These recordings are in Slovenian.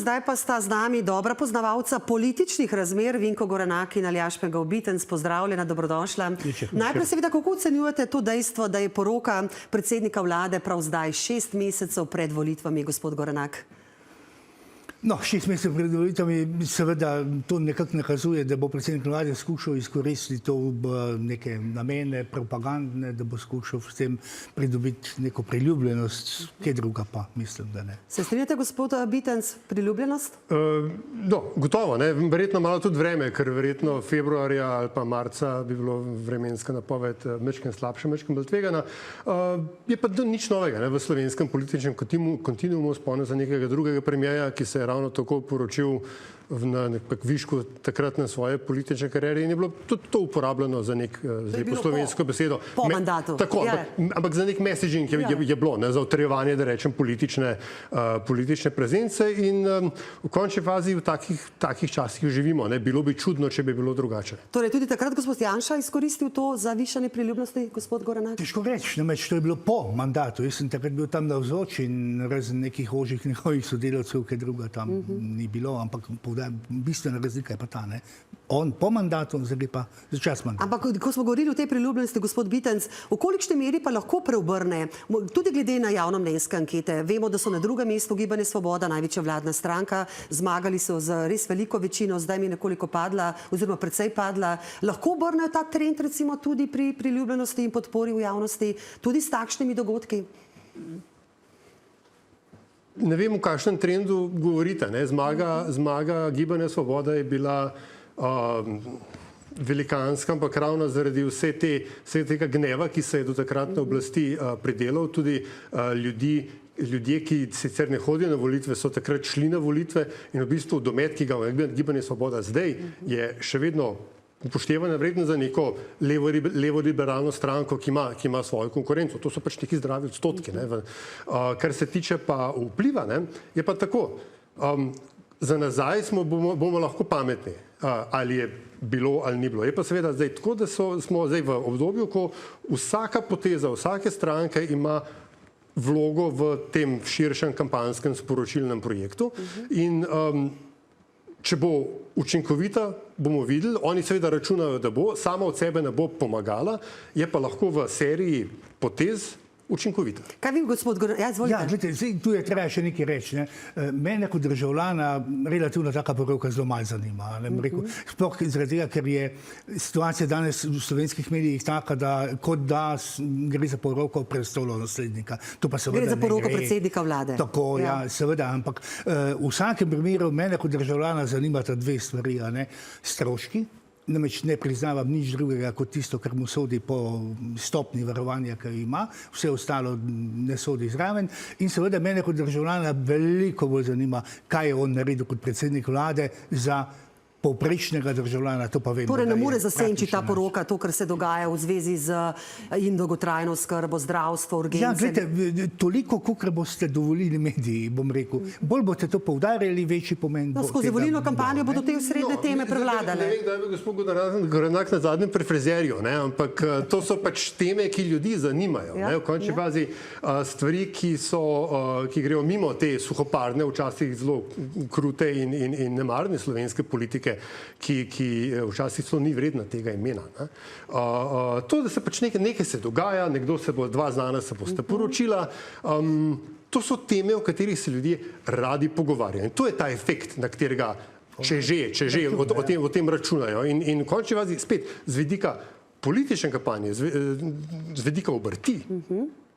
Zdaj pa sta z nami dobra poznavalca političnih razmer, Vinko Gorenak in Aljaž Pegov-Bitenc. Pozdravljena, dobrodošla. Najprej seveda, kako ocenjujete to dejstvo, da je poroka predsednika vlade prav zdaj 6 mesecev pred volitvami, gospod Gorenak? No, 6 mesecev pred volitvami seveda to nekako nakazuje, da bo predsednik vlade skušal izkoristiti to v neke namene propagandne, da bo skušal s tem pridobiti neko priljubljenost, kaj druga pa, mislim, da ne. Se strinjate, gospod Bitenc, priljubljenost? Gotovo, ne. Verjetno malo tudi vreme, ker verjetno februarja ali pa marca bi bilo vremenska napoved mečken slabša, mečken bolj tvegana. Je pa nič novega, ne, v slovenskem političnem kontinuumu. Spomnim za nekega drugega premierja, ki se je ravno tako poročil na višku takrat na svoje politične kariere in je bilo tudi to uporabljeno za nek, zdaj po slovensko besedo. Po mandatu. Tako, ampak za nek messaging je bilo, ne, za utrjevanje, da rečem, politične prezence in v končni fazi v takih časih živimo. Ne. Bilo bi čudno, če bi bilo drugače. Torej tudi takrat gospod Janša izkoristil to za višanje priljubljenosti, gospod Gorenak? Težko reči, namreč to je bilo po mandatu. Jaz sem takrat bil tam navzoč in razen nekih ožjih njegovih sodelavcev, kaj druga tam ni bilo, ampak bistvena razlika je pa ta, ne. On po mandatu, zdaj pa za čas mandata. Ampak, ko smo govorili o tej priljubljenosti, gospod Bitenc, v kolikšni meri pa lahko preobrne, tudi glede na javnomnenjske ankete, vemo, da so na drugem mestu Gibanje Svoboda, največja vladna stranka, zmagali so z res veliko večino, zdaj mi je nekoliko padla, oziroma precej padla. Lahko obrnejo ta trend recimo tudi pri priljubljenosti in podpori v javnosti, tudi s takšnimi dogodki? Ne vem, v kakšnem trendu govorite. Ne? Zmaga Gibanja Svoboda je bila velikanska, ampak ravno zaradi vse tega gneva, ki se je do takratne oblasti pridelal, tudi ljudje, ki sicer ne hodijo na volitve, so takrat šli na volitve in v bistvu domet, ki ga ima Gibanje Svoboda zdaj, je še vedno upoštevana vredno za neko levo-liberalno stranko, ki ima svojo konkurenco. To so pač neki zdravi odstotki. Ne. Kar se tiče pa vpliva, ne, je pa tako. Za nazaj bomo lahko pametni, ali je bilo ali ni bilo. Je pa seveda zdaj tako, da smo zdaj v obdobju, ko vsaka poteza, vsake stranke ima vlogo v tem širšem kampanjskem sporočilnem projektu in če bo učinkovita, bomo videli, oni seveda računajo, da bo, sama od sebe ne bo pomagala, je pa lahko v seriji potez učinkovita. Kaj vi, gospod Gorenak? Ja, izvolite. Ja, gledajte, tu je treba še nekaj reči. Ne. Mene kot državljana relativno taka poroka zelo malo zanima. Sploh zaradi tega, ker je situacija danes v slovenskih medijih taka, da kot da gre za poroko prestolonaslednika. Gre za poroko predsednika vlade. Tako, ja, seveda, ampak v vsakem primeru mene kot državljana zanimata dve stvari. Stroški. Namreč ne priznavam nič drugega kot tisto, kar mu sodi po stopni varovanja, ki ima, vse ostalo ne sodi zraven. In seveda mene kot državljana veliko bolj zanima, kaj je on naredil kot predsednik vlade za povprečnega državljana, to pa vemo. Torej ne more zasenčiti ta poroka, to, kar se dogaja v zvezi z in dolgotrajno oskrbo, zdravstvo, urgence. Ja, gledajte, toliko, kolikor boste dovolili mediji, bom rekel. Bolj boste to poudarjali, večji pomen bo. Skozi volilno kampanjo bodo te osrednje teme prevladale. Ne vem, kdaj bi gospod Gorenak na zadnjem pri frizerju, ampak to so pač teme, ki ljudi zanimajo. V končni fazi stvari, ki grejo mimo te suhoparne, včasih zelo krute in nemarne slovenske politike, ki včasih so ni vredna tega imena. To, da se pač nekaj se dogaja, nekdo se bo, dva znana se boste poročila, to so teme, o katerih se ljudje radi pogovarjajo. In to je ta efekt, na katerega, če že o tem računajo. In v končni fazi spet z vidika politične kampanje, z vidika obrti,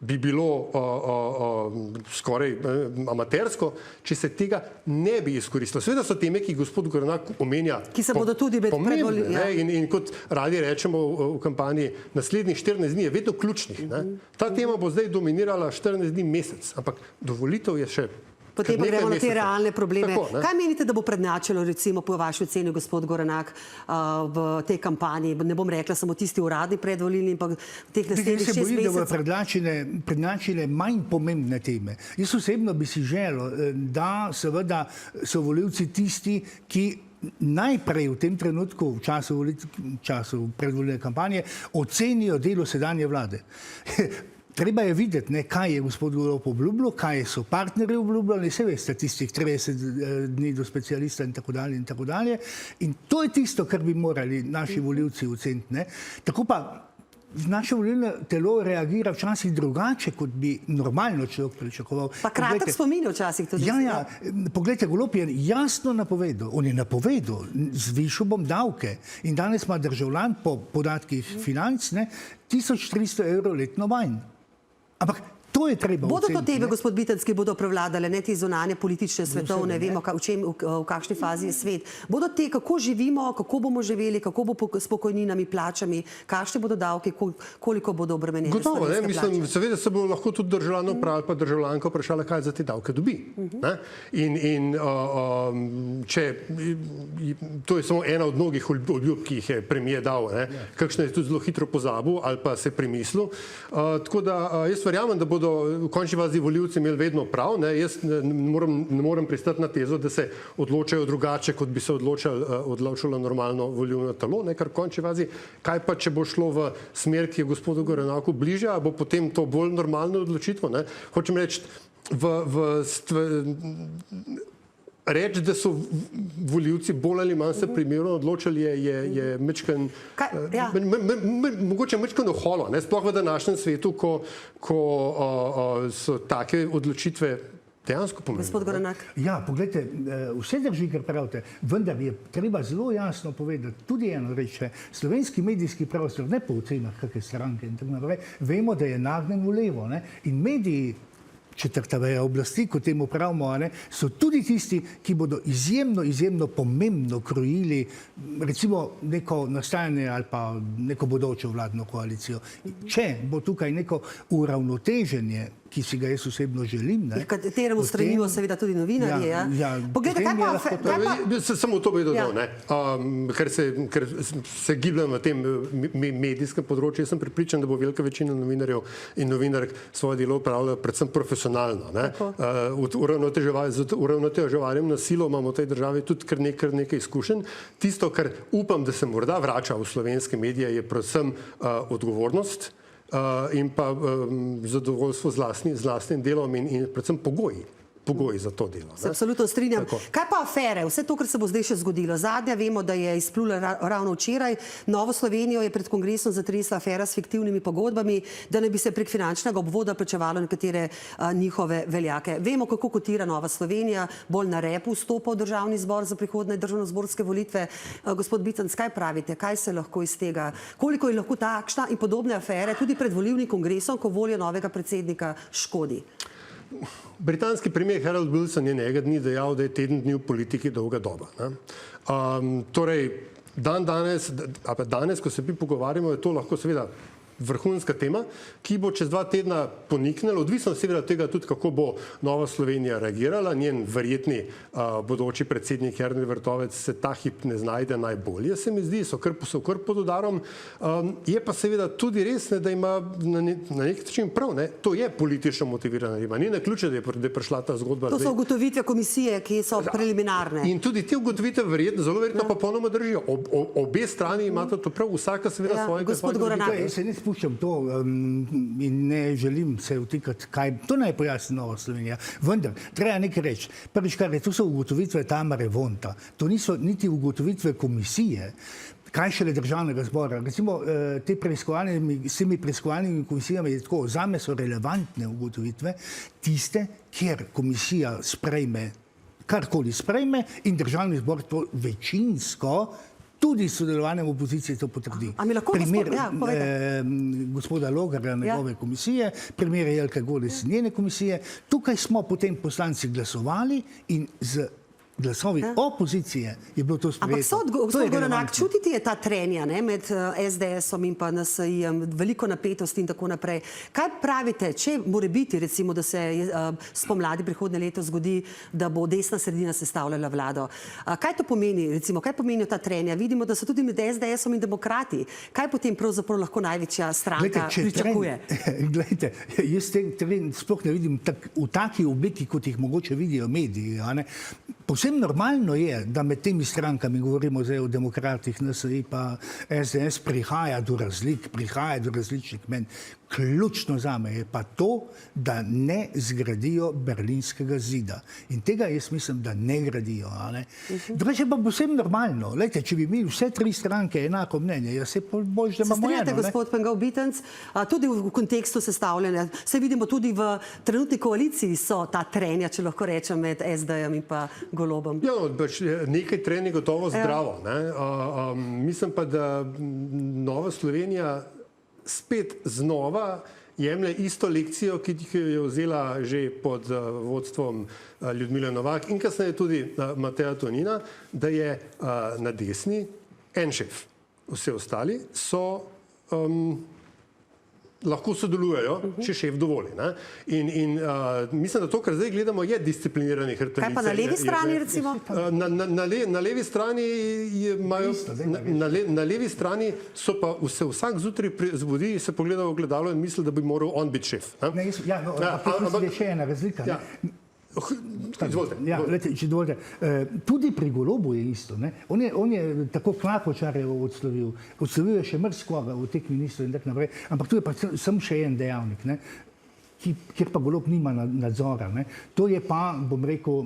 bi bilo skoraj amatersko, če se tega ne bi izkoristilo. Seveda so teme, ki gospod Gorenak omenja, ki se bodo tudi pomembne. In kot radi rečemo v kampanji, naslednjih 14 dni je vedno ključnih. Ta tema bo zdaj dominirala 14 dni mesec, ampak do volitev je še potem pa gremo na te realne probleme. Kaj menite, da bo prednjačilo, recimo, po vaši oceni, gospod Gorenak, v tej kampanji? Ne bom rekla samo tisti uradni predvolilni, ampak v teh naslednjih 6 mesecev. Jaz se bojim, da bodo prednjačile manj pomembne teme. Jaz osebno bi si želel, da seveda so volivci tisti, ki najprej v tem trenutku, v času predvolilne kampanje, ocenijo delo sedanje vlade. treba je videti, ne, kaj je gospod Golob obljubljal, kaj so partnerji obljubljali, se veste, tistih 30 dni do specialista in tako dalje in tako dalje. In to je tisto, kar bi morali naši volivci oceniti, ne. Tako pa naše volilno telo reagira včasih drugače, kot bi normalno človek pričakoval. Pa kratek spomin včasih tudi. Ja, poglejte, Golob je jasno napovedal, on je napovedal, zvišal bom davke in danes ima državljan po podatkih financ, ne, 1300 evrov letno manj. Ampak to je treba Bodo to oceniti, tebe, ne. gospod Bitenc, ki bodo prevladale, ne te zunanje politične, svetovne, vemo, v kakšni fazi je svet. Bodo te, kako živimo, kako bomo živeli, kako bo s pokojninami, plačami, kakšne bodo davke, koliko bodo obremenjene Gotovo, ne, slovenske mislim, plače. seveda se bo lahko tudi državljan ali pa državljanka vprašala, kaj za te davke dobi. Ne? In če, to je samo ena od mnogih obljub, ki jih je premijer dal, ne? Kakšno je tudi zelo hitro pozabil ali pa se premislil. Tako da jaz verjamem, da bodo v končni fazi volivci imeli vedno prav. Ne? Jaz ne morem pristati na tezo, da se odločajo drugače, kot bi se odločilo normalno volilno telo, ne? Kar v končni fazi, kaj pa, če bo šlo v smer, ki je gospodu Gorenaku bližje, a bo potem to bolj normalno odločitev, ne? Hočem reči, reči, da so volivci bolj ali manj se primerno odločali, je mečken, mogoče mečken oholo, ne? Sploh v današnjem svetu, ko so take odločitve dejansko pomembne. Gospod Gorenak. Ja, poglejte, vse drži, kar pravite, vendar je treba zelo jasno povedati, tudi eno reče, slovenski medijski prostor, ne po ocenah kakšne stranke in tako naprej, vemo, da je nagnjen v levo, ne? In mediji, četrta veja oblasti, kot temu pravimo, ne, so tudi tisti, ki bodo izjemno pomembno krojili recimo neko nastajanje ali pa neko bodočo vladno koalicijo. Če bo tukaj neko uravnoteženje, ki si ga jaz osebno želim, ne, kateremu stremijo seveda tudi novinarji. Poglejte, kaj pa... Samo to bi dodal, ne. Ker se gibljem v tem medijskem področju, jaz sem prepričan, da bo velika večina novinarjev in novinark svoje delo opravljala predvsem profesionalno. Z uravnoteževanjem nasilo imamo v tej državi tudi kar nekaj izkušenj. Tisto, kar upam, da se morda vrača v slovenske medije, je predvsem odgovornost in pa zadovoljstvo z lastnim delom in predvsem pogoji za to delo. Se absolutno strinjam. Kaj pa afere? Vse to, kar se bo zdaj še zgodilo. Zadnja vemo, da je izplula ravno včeraj. Novo Slovenijo je pred kongresom zatresla afera s fiktivnimi pogodbami, da ne bi se prek finančnega obvoda plačevalo nekatere njihove veljake. Vemo, kako kotira Nova Slovenija, bolj na repu vstopa v državni zbor za prihodne državnozborske volitve. Gospod Bitenc, kaj pravite? Kaj se lahko iz tega? Koliko je lahko takšna in podobne afere tudi pred volilnim kongresom, ko volja novega predsednika škodi? Britanski premijer Harold Wilson je nekaj dni dejal, da je teden dni v politiki dolga doba. Torej, danes, ko se mi pogovarjamo, je to lahko seveda vrhunska tema, ki bo čez 2 tedna poniknila, odvisno seveda od tega tudi, kako bo Nova Slovenija reagirala. Njen verjetni bodoči predsednik Jernej Vrtovec se ta hip ne znajde najbolje, se mi zdi, so kar pod udarom. Je pa seveda tudi res, da ima na nek način prav, ne? To je politično motivirana tema. Ni naključje, da je prišla ta zgodba. To so ugotovitve komisije, ki so preliminarne. In tudi te ugotovitve zelo verjetno popolnoma držijo. Obe strani imata to prav, vsaka seveda svojega. Gospod Gorenak. Spuščam to in ne želim se vtikati, kaj to naj pojasni Nova Slovenija. Vendar, treba nekaj reči. Prvič, kar je, to so ugotovitve Tamare Vonta. To niso niti ugotovitve komisije, kaj šele državnega zbora. Recimo, s temi preiskovalnimi komisijami je tako, zame so relevantne ugotovitve, tiste, kjer komisija sprejme, karkoli sprejme in državni zbor to večinsko tudi s sodelovanjem opozicije to potrdi. Primer gospoda Logarja, njegove komisije, primer Jelke Godec, njene komisije. Tukaj smo potem poslanci glasovali in z glasovi opozicije je bilo to sprejeto. Ampak gospod Gorenak, čutiti je ta trenja med SDS-om in pa NSI-jem, veliko napetosti in tako naprej. Kaj pravite, če more biti, recimo, da se spomladi prihodnje leto zgodi, da bo desna sredina sestavljala vlado? Kaj to pomeni, recimo, kaj pomenijo ta trenja? Vidimo, da so tudi med SDS-om in demokrati. Kaj potem pravzaprav lahko največja stranka pričakuje? Glejte, jaz te tren sploh ne vidim v taki obliki, kot jih mogoče vidijo mediji. Povsem normalno je, da med temi strankami, govorimo zdaj o demokratih, NSI pa SDS, prihaja do razlik, prihaja do različnih mnenj. ključno zame je pa to, da ne zgradijo berlinskega zida. In tega jaz mislim, da ne gradijo. Drugače pa povsem normalno. Lejte, če bi imeli vse tri stranke enako mnenje, jaz se bolj, da Se imamo strinjate, eno. gospod Pengal-Bitenc, tudi v kontekstu sestavljanja. Se vidimo tudi v trenutni koaliciji so ta trenja, če lahko rečem, med SD-jem in pa Golobom. Ja, nekaj trenj je gotovo zdravo. Mislim pa, da Nova Slovenija spet znova jemlje isto lekcijo, ki jo je vzela že pod vodstvom Ljudmile Novak in kasneje tudi Mateja Tonina, da je na desni en šef. Vse ostali so lahko sodelujejo, če šef dovoli. In mislim, da to, kar zdaj gledamo, je disciplinirani hrbtenice. Kaj pa na levi strani, recimo? Na levi strani imajo, na levi strani so pa se vsak zjutraj zbudi, se pogleda v ogledalo in misli, da bi moral on biti šef. Ampak je še ena razlika. Izvolite. Ja, če dovolite. Tudi pri Golobu je isto. On je tako Klakočarjevo odslovil. Odslovil je še mrzkoga v teh ministrov in tako naprej. Ampak tu je pa samo še en dejavnik, kjer pa Golob nima nadzora. To je pa, bom rekel,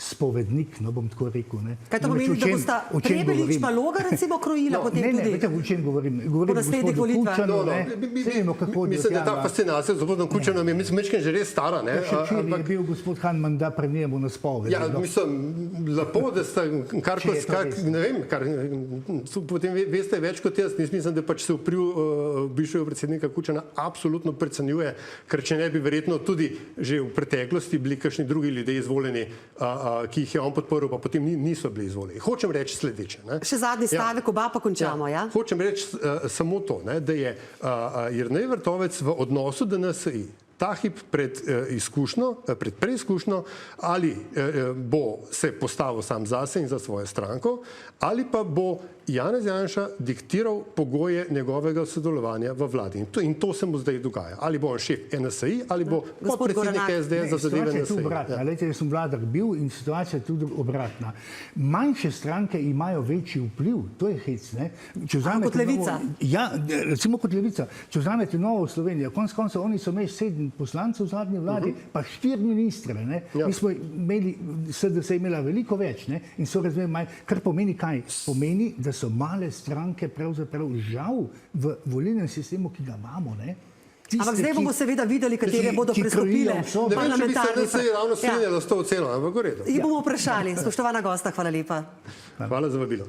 spovednik, bom tako rekel. Kaj to pomeni, da bosta Prebelič pa Logar recimo krojila potem tudi? Ne, o čem govorim? Govorim o gospodu Kučanu. Mislim, da ta fascinacija z gospodom Kučanom je mečken že res stara. Še včeraj je bil gospod Han menda pred njemu na spovedi. Ja, mislim, lepo, da sta ne vem, potem veste več kot jaz. Mislim, da pač se vpliv bivšega predsednika Kučana absolutno precenjuje, ker če ne bi verjetno tudi že v preteklosti bili kakšni drugi ljudje izvoljeni, ki jih je on podporil, pa potem niso bili izvoljeni. Hočem reči sledeče. Še zadnji stavek, oba pa končamo, ja? Hočem reči samo to, da je Jernej Vrtovec v odnosu do NSI ta hip pred preizkušnjo, ali bo se postavil sam zase in za svojo stranko, ali pa bo Janez Janša diktiral pogoje njegovega sodelovanja v vladi. In to se mu zdaj dogaja. Ali bo on šef NSI, ali bo podpredsednik SDS za zadeve NSI. Lejte, jaz sem vladar bil in situacija je tudi obratna. Manjše stranke imajo večji vpliv, to je hec. Kot Levica? Ja, recimo kot Levica. Če vzamete Novo Slovenijo, konec koncev oni so imeli 7 poslancev v zadnji vladi, pa 4 ministre. Mi smo imeli, SDS je imela veliko več in so razmerno manj, kar pomeni kaj? Pomeni, da so male stranke pravzaprav žal v volilnem sistemu, ki ga imamo. Ampak zdaj bomo seveda videli, katere bodo pristopile parlamentarni. Ne vem, če bi se ravno strinjala s to oceno, ampak v redu. Jih bomo vprašali. Spoštovana gosta, hvala lepa. Hvala za vabilo.